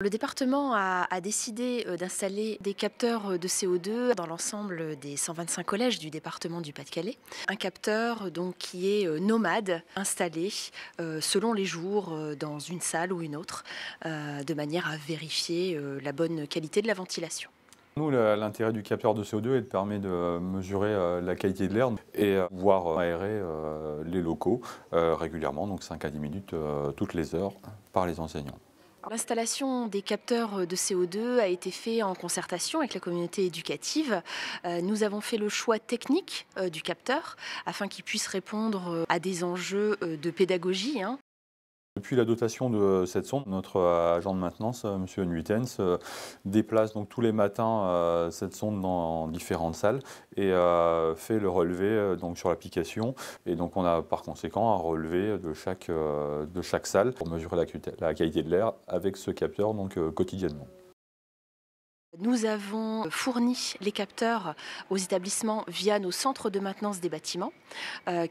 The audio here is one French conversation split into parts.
Le département a décidé d'installer des capteurs de CO2 dans l'ensemble des 125 collèges du département du Pas-de-Calais. Un capteur donc qui est nomade, installé selon les jours dans une salle ou une autre, de manière à vérifier la bonne qualité de la ventilation. Nous, l'intérêt du capteur de CO2, il permet de mesurer la qualité de l'air et pouvoir aérer les locaux régulièrement, donc 5 à 10 minutes toutes les heures par les enseignants. L'installation des capteurs de CO2 a été faite en concertation avec la communauté éducative. Nous avons fait le choix technique du capteur afin qu'il puisse répondre à des enjeux de pédagogie. Depuis la dotation de cette sonde, notre agent de maintenance, M. Nuitens, déplace donc tous les matins cette sonde dans différentes salles et fait le relevé donc sur l'application. Et donc on a par conséquent un relevé de chaque salle pour mesurer la qualité de l'air avec ce capteur donc, quotidiennement. Nous avons fourni les capteurs aux établissements via nos centres de maintenance des bâtiments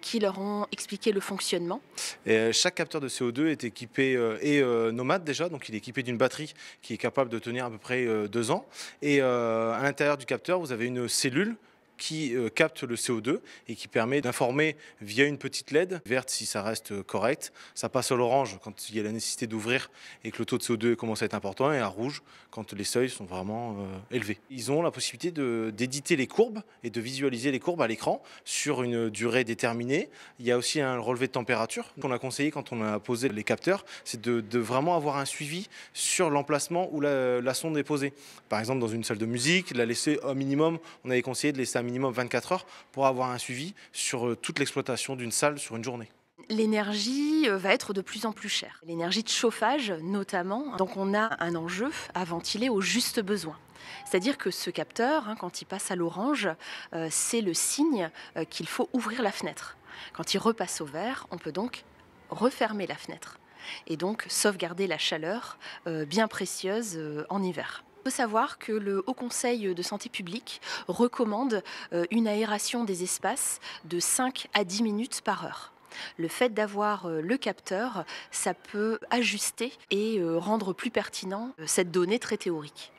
qui leur ont expliqué le fonctionnement. Et chaque capteur de CO2 est équipé nomade déjà, donc il est équipé d'une batterie qui est capable de tenir à peu près 2 ans. Et à l'intérieur du capteur, vous avez une cellule qui capte le CO2 et qui permet d'informer via une petite LED verte si ça reste correct. Ça passe à l'orange quand il y a la nécessité d'ouvrir et que le taux de CO2 commence à être important, et à rouge quand les seuils sont vraiment élevés. Ils ont la possibilité d'éditer les courbes et de visualiser les courbes à l'écran sur une durée déterminée. Il y a aussi un relevé de température qu'on a conseillé quand on a posé les capteurs, c'est de vraiment avoir un suivi sur l'emplacement où la sonde est posée. Par exemple, dans une salle de musique, la laisser au minimum, on avait conseillé de laisser un minimum 24 heures pour avoir un suivi sur toute l'exploitation d'une salle sur une journée. L'énergie va être de plus en plus chère. L'énergie de chauffage notamment. Donc on a un enjeu à ventiler au juste besoin. C'est-à-dire que ce capteur, quand il passe à l'orange, c'est le signe qu'il faut ouvrir la fenêtre. Quand il repasse au vert, on peut donc refermer la fenêtre et donc sauvegarder la chaleur bien précieuse en hiver. Il faut savoir que le Haut Conseil de santé publique recommande une aération des espaces de 5 à 10 minutes par heure. Le fait d'avoir le capteur, ça peut ajuster et rendre plus pertinent cette donnée très théorique.